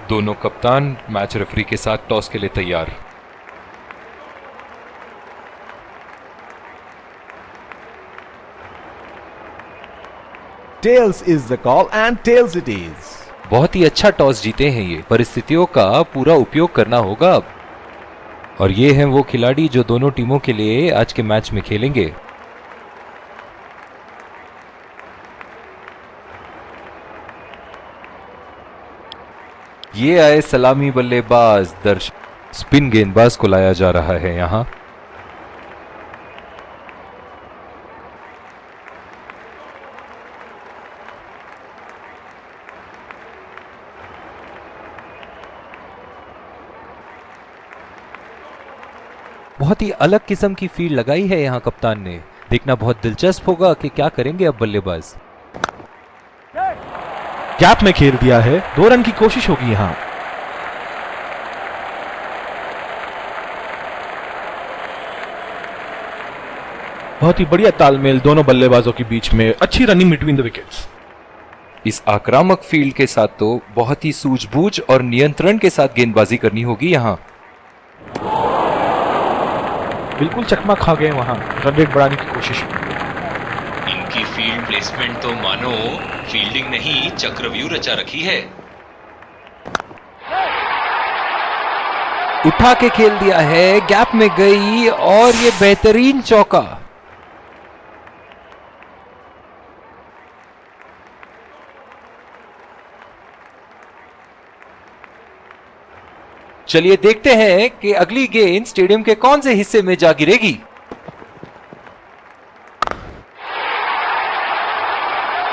दोनों कप्तान match referee के साथ टॉस के लिए तैयार। Tails is the call and tails it is. बहुत ही अच्छा टॉस जीते हैं ये, परिस्थितियों का पूरा उपयोग करना होगा अब। और ये हैं वो खिलाड़ी जो दोनों टीमों के लिए आज के मैच में खेलेंगे। ये आए सलामी बल्लेबाज, दर्शक स्पिन गेंदबाज को लाया जा रहा है यहां। बहुत ही अलग किस्म की फील्ड लगाई है यहां कप्तान ने। देखना बहुत दिलचस्प होगा कि क्या करेंगे अब बल्लेबाज। गैप में खेल दिया है, 2 रन की कोशिश होगी यहां। बहुत ही बढ़िया तालमेल दोनों बल्लेबाजों के बीच में, अच्छी रनिंग बिटवीन द विकेट्स। इस आक्रामक फील्ड के साथ तो बहुत ही सूझबूझ और नियंत्रण के साथ गेंदबाजी करनी होगी यहां। बिल्कुल चकमा खा गए वहां, रन रेट बढ़ाने की कोशिश। इनकी फील्ड प्लेसमेंट तो मानो फील्डिंग नहीं चक्रव्यूह रचा रखी है। उठा के खेल दिया है, गैप में गई और ये बेहतरीन चौका। चलिए देखते हैं कि अगली गेंद स्टेडियम के कौन से हिस्से में जा गिरेगी।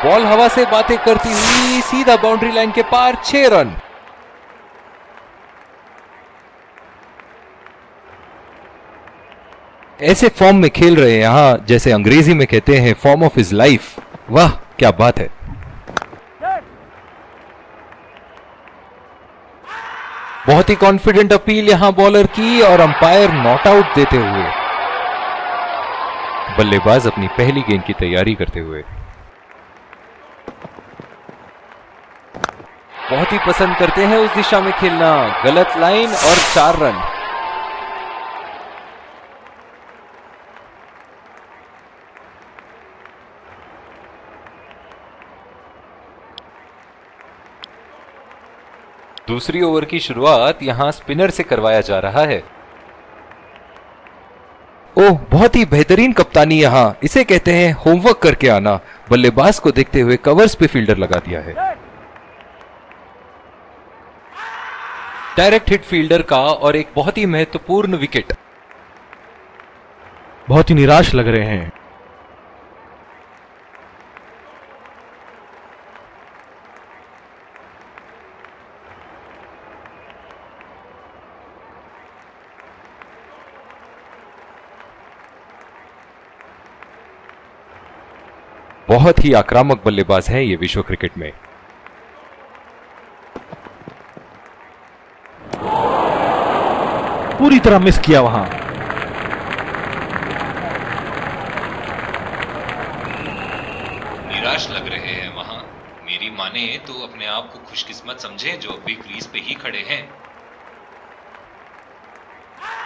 बॉल हवा से बातें करती हुई सीधा बाउंड्री लाइन के पार, 6 रन। ऐसे फॉर्म में खेल रहे हैं यहां, जैसे अंग्रेजी में कहते हैं फॉर्म ऑफ हिज लाइफ। वाह क्या बात है। बहुत ही कॉन्फिडेंट अपील यहां बॉलर की और अंपायर नॉट आउट देते हुए। बल्लेबाज अपनी पहली गेंद की तैयारी करते हुए। बहुत ही पसंद करते हैं उस दिशा में खेलना, गलत लाइन और 4 रन। दूसरी ओवर की शुरुआत यहां स्पिनर से करवाया जा रहा है। ओह बहुत ही बेहतरीन कप्तानी यहां, इसे कहते हैं होमवर्क करके आना। बल्लेबाज को देखते हुए कवर्स पे फील्डर लगा दिया है। डायरेक्ट हिट फील्डर का और एक बहुत ही महत्वपूर्ण विकेट। बहुत ही निराश लग रहे हैं। बहुत ही आक्रामक बल्लेबाज हैं ये विश्व क्रिकेट में। पूरी तरह मिस किया वहां। निराश लग रहे हैं वहां। मेरी माने तो अपने आप को खुशकिस्मत समझे जो अभी क्रीज पे ही खड़े हैं।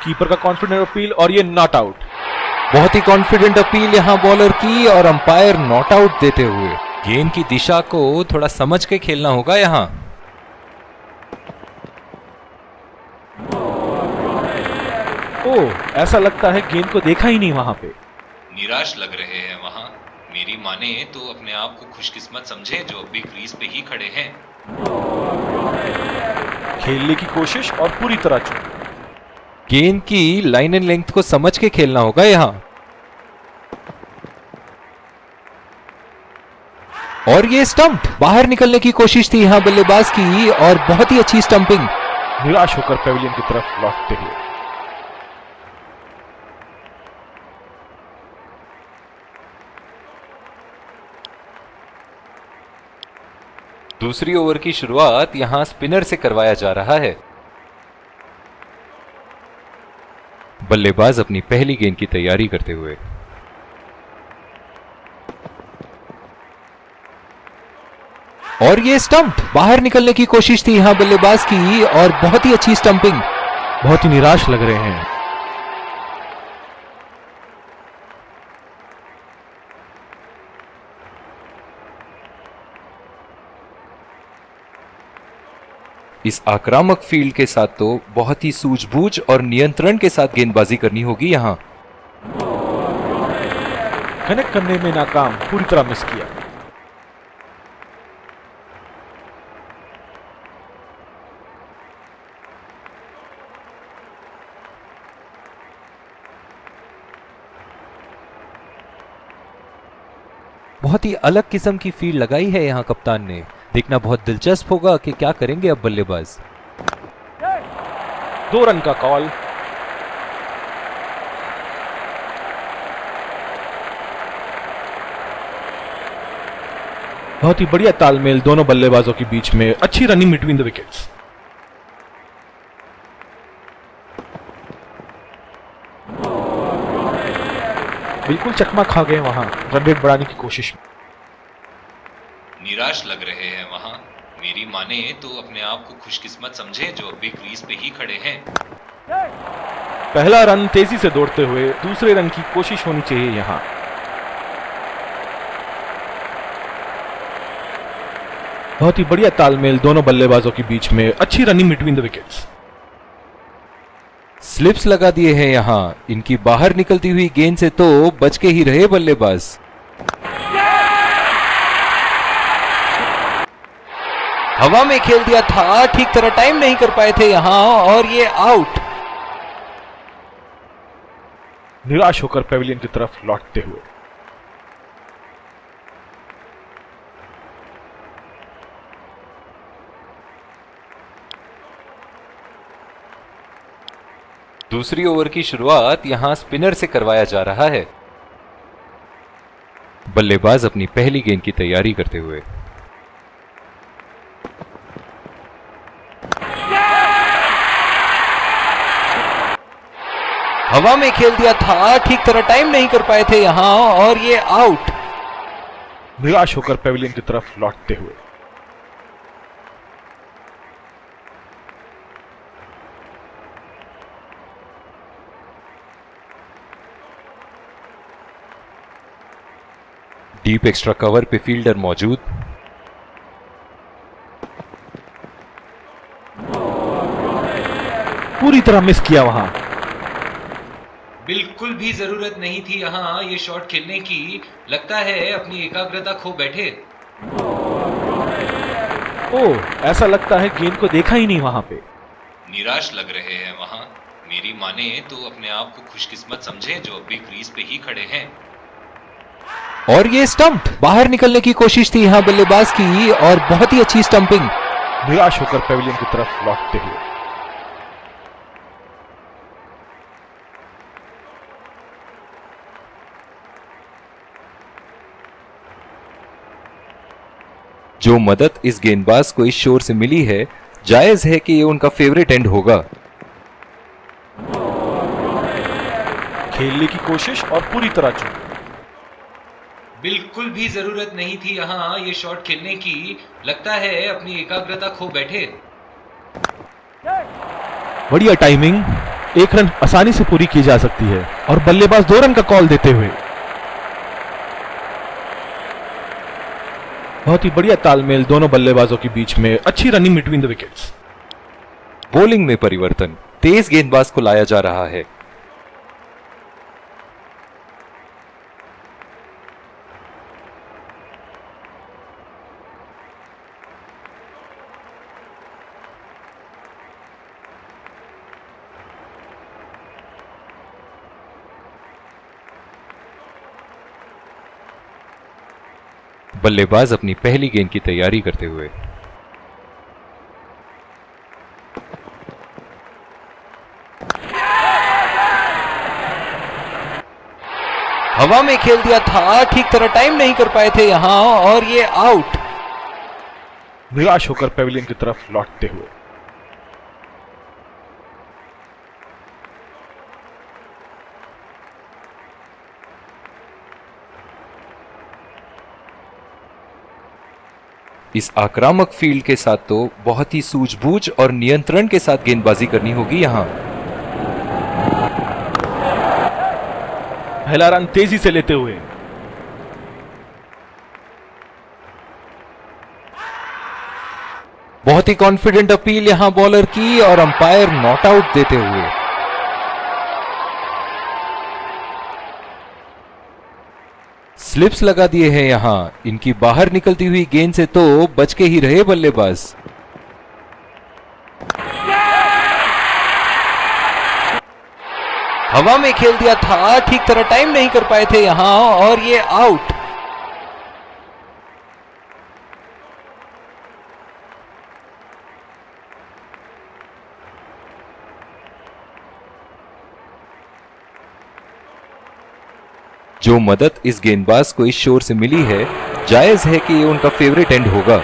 कीपर का कॉन्फिडेंट अपील और ये नॉट आउट। बहुत ही कॉन्फिडेंट अपील यहां बॉलर की और अंपायर नॉट आउट देते हुए। गेंद की दिशा को थोड़ा समझ के खेलना होगा यहां। ओह ऐसा लगता है गेंद को देखा ही नहीं वहां पे। निराश लग रहे हैं वहां। मेरी माने तो अपने आप को खुशकिस्मत समझे जो अभी क्रीज पे ही खड़े हैं। खेलने की कोशिश और पूरी तरह चूक। गेंद की लाइन एंड लेंथ को समझ के खेलना होगा यहां। और ये स्टंप, बाहर निकलने की कोशिश थी यहां बल्लेबाज की और बहुत ही अच्छी स्टंपिंग। निराश होकर पेविलियन की तरफ लौटते हुए। दूसरी ओवर की शुरुआत यहां स्पिनर से करवाया जा रहा है। बल्लेबाज अपनी पहली गेंद की तैयारी करते हुए। और ये स्टंप, बाहर निकलने की कोशिश थी यहाँ बल्लेबाज की और बहुत ही अच्छी स्टंपिंग। बहुत ही निराश लग रहे हैं। इस आक्रामक फील्ड के साथ तो बहुत ही सूझबूझ और नियंत्रण के साथ गेंदबाजी करनी होगी यहाँ। कनेक्ट करने में नाकाम, पूरी तरह मिस किया। बहुत ही अलग किस्म की फील्ड लगाई है यहाँ कप्तान ने। देखना बहुत दिलचस्प होगा कि क्या करेंगे अब बल्लेबाज। 2 रन का कॉल। बहुत ही बढ़िया तालमेल दोनों बल्लेबाजों के बीच में, अच्छी रनिंग बिटवीन द विकेट्स। बिल्कुल चकमा खा गए वहां रन रेट बढ़ाने की कोशिश में। निराश लग रहे हैं वहां। मेरी माने तो अपने आप को खुशकिस्मत समझे जो अभी क्रीज पे ही खड़े हैं। पहला रन तेजी से दौड़ते हुए, दूसरे रन की कोशिश होनी चाहिए यहां। बहुत ही बढ़िया तालमेल दोनों बल्लेबाजों के बीच में, अच्छी running between the wickets. Slips लगा दिए हैं यहाँ। इनकी बाहर निकलती हुई गेंद से तो बच के ही रहे बल्लेबाज। हवा में खेल दिया था, ठीक तरह टाइम नहीं कर पाए थे यहाँ और ये आउट। निराश होकर पेविलियन की तरफ लौटते हुए। दूसरी ओवर की शुरुआत यहां स्पिनर से करवाया जा रहा है। बल्लेबाज अपनी पहली गेंद की तैयारी करते हुए। हवा में खेल दिया था, ठीक तरह टाइम नहीं कर पाए थे यहां और ये आउट। निराश होकर पेविलियन की तरफ लौटते हुए। डीप एक्स्ट्रा कवर पे फील्डर मौजूद। पूरी तरह मिस किया वहां। बिल्कुल भी जरूरत नहीं थी यहाँ ये शॉट खेलने की। लगता है अपनी एकाग्रता खो बैठे। ओह, ऐसा लगता है गेंद को देखा ही नहीं वहां पे। निराश लग रहे हैं वहां। मेरी माने तो अपने आप को खुशकिस्मत समझे जो अभी क्रीज पे ही खड़े हैं। और ये स्टंप, बाहर निकलने की कोशिश थी यहाँ बल्लेबाज की और बहुत ही अच्छी स्टंपिंग। निराश होकर पेविलियन की तरफ लौटते हुए। जो मदद इस गेंदबाज को इस शोर से मिली है, जायज है कि ये उनका फेवरेट एंड होगा। खेलने की कोशिश और पूरी तरह चूक। बिल्कुल भी जरूरत नहीं थी यहाँ ये शॉट खेलने की। लगता है अपनी एकाग्रता खो बैठे। बढ़िया टाइमिंग, 1 रन आसानी से पूरी की जा सकती है और बल्लेबाज 2 रन का कॉल देते हुए। बहुत ही बढ़िया तालमेल दोनों बल्लेबाजों के बीच में, अच्छी running between the wickets. Bowling में परिवर्तन, तेज गेंदबाज को लाया जा रहा है। बल्लेबाज अपनी पहली गेंद की तैयारी करते हुए। हवा में खेल दिया था, ठीक तरह टाइम नहीं कर पाए थे यहां और ये आउट। निराश होकर पेविलियन की तरफ लौटते हुए। इस आक्रामक फील्ड के साथ तो बहुत ही सूझबूझ और नियंत्रण के साथ गेंदबाजी करनी होगी यहाँ। पहला रन तेजी से लेते हुए बहुत ही कॉन्फिडेंट अपील यहां बॉलर की और अंपायर नॉट आउट देते हुए। स्लिप्स लगा दिए हैं यहां, इनकी बाहर निकलती हुई गेंद से तो बच के ही रहे बल्लेबाज। हवा में खेल दिया था, ठीक तरह टाइम नहीं कर पाए थे यहां और ये आउट। जो मदद इस गेंदबाज को इस शोर से मिली है, जायज है कि ये उनका फेवरेट एंड होगा।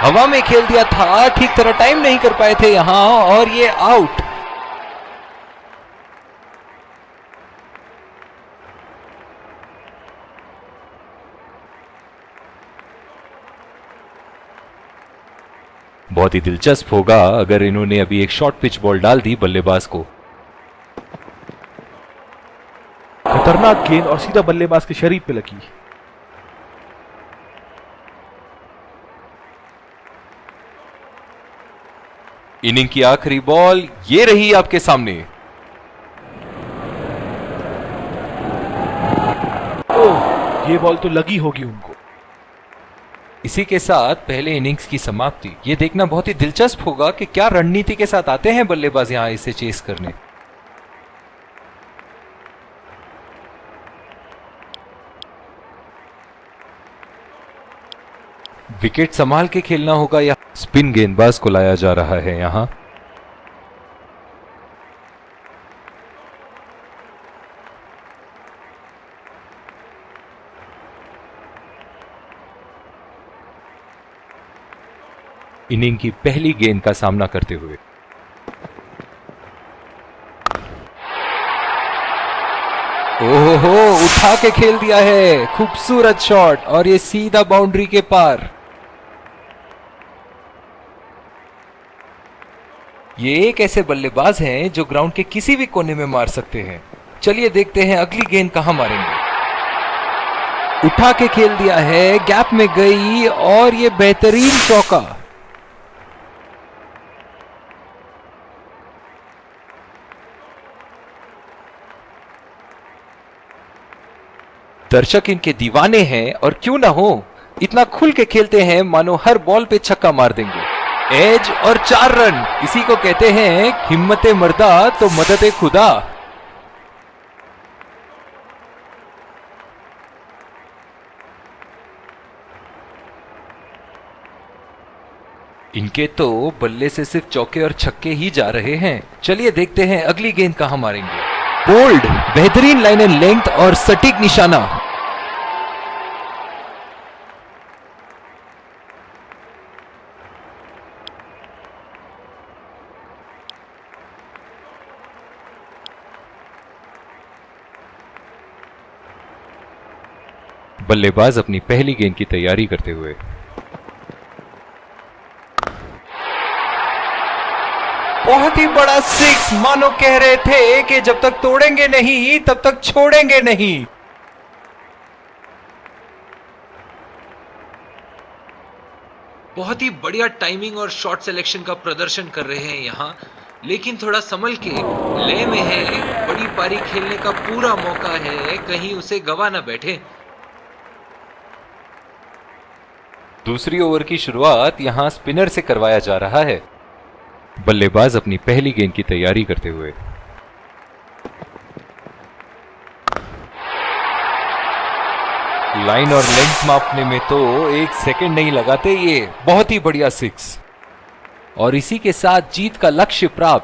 हवा में खेल दिया था, ठीक तरह टाइम नहीं कर पाए थे यहां और ये आउट। बहुत ही दिलचस्प होगा अगर इन्होंने अभी एक शॉर्ट पिच बॉल डाल दी बल्लेबाज को। खतरनाक गेंद और सीधा बल्लेबाज के शरीर पे लगी। इनिंग की आखिरी बॉल ये रही आपके सामने। ओह, ये बॉल तो लगी होगी उनको। इसी के साथ पहले इनिंग्स की समाप्ति। ये देखना बहुत ही दिलचस्प होगा कि क्या रणनीति के साथ आते हैं बल्लेबाज यहां इसे चेस करने। विकेट संभाल के खेलना होगा या स्पिन गेंदबाज को लाया जा रहा है यहां। इनिंग की पहली गेंद का सामना करते हुए ओहो, उठा के खेल दिया है, खूबसूरत शॉट और ये सीधा बाउंड्री के पार। ये एक ऐसे बल्लेबाज हैं जो ग्राउंड के किसी भी कोने में मार सकते हैं। चलिए देखते हैं अगली गेंद कहां मारेंगे। उठा के खेल दिया है, गैप में गई और ये बेहतरीन चौका। दर्शक इनके दीवाने हैं और क्यों ना हो, इतना खुल के खेलते हैं मानो हर बॉल पे छक्का मार देंगे। एज और 4 रन, इसी को कहते हैं हिम्मते मर्दा तो मदद खुदा। इनके तो बल्ले से सिर्फ चौके और छक्के ही जा रहे हैं। चलिए देखते हैं अगली गेंद कहां मारेंगे। बोल्ड, बेहतरीन लाइन एंड लेंथ और सटीक निशाना। बल्लेबाज अपनी पहली गेंद की तैयारी करते हुए बहुत ही बड़ा 6, मानो कह रहे थे कि जब तक तोड़ेंगे नहीं तब तक छोड़ेंगे नहीं। बहुत ही बढ़िया टाइमिंग और शॉट सिलेक्शन का प्रदर्शन कर रहे हैं यहां, लेकिन थोड़ा संभल के, ले में है, बड़ी पारी खेलने का पूरा मौका है, कहीं उसे गवा ना बैठे। दूसरी ओवर की शुरुआत यहां स्पिनर से करवाया जा रहा है। बल्लेबाज अपनी पहली गेंद की तैयारी करते हुए लाइन और लेंथ मापने में तो 1 सेकंड नहीं लगाते ये। बहुत ही बढ़िया 6 और इसी के साथ जीत का लक्ष्य प्राप्त।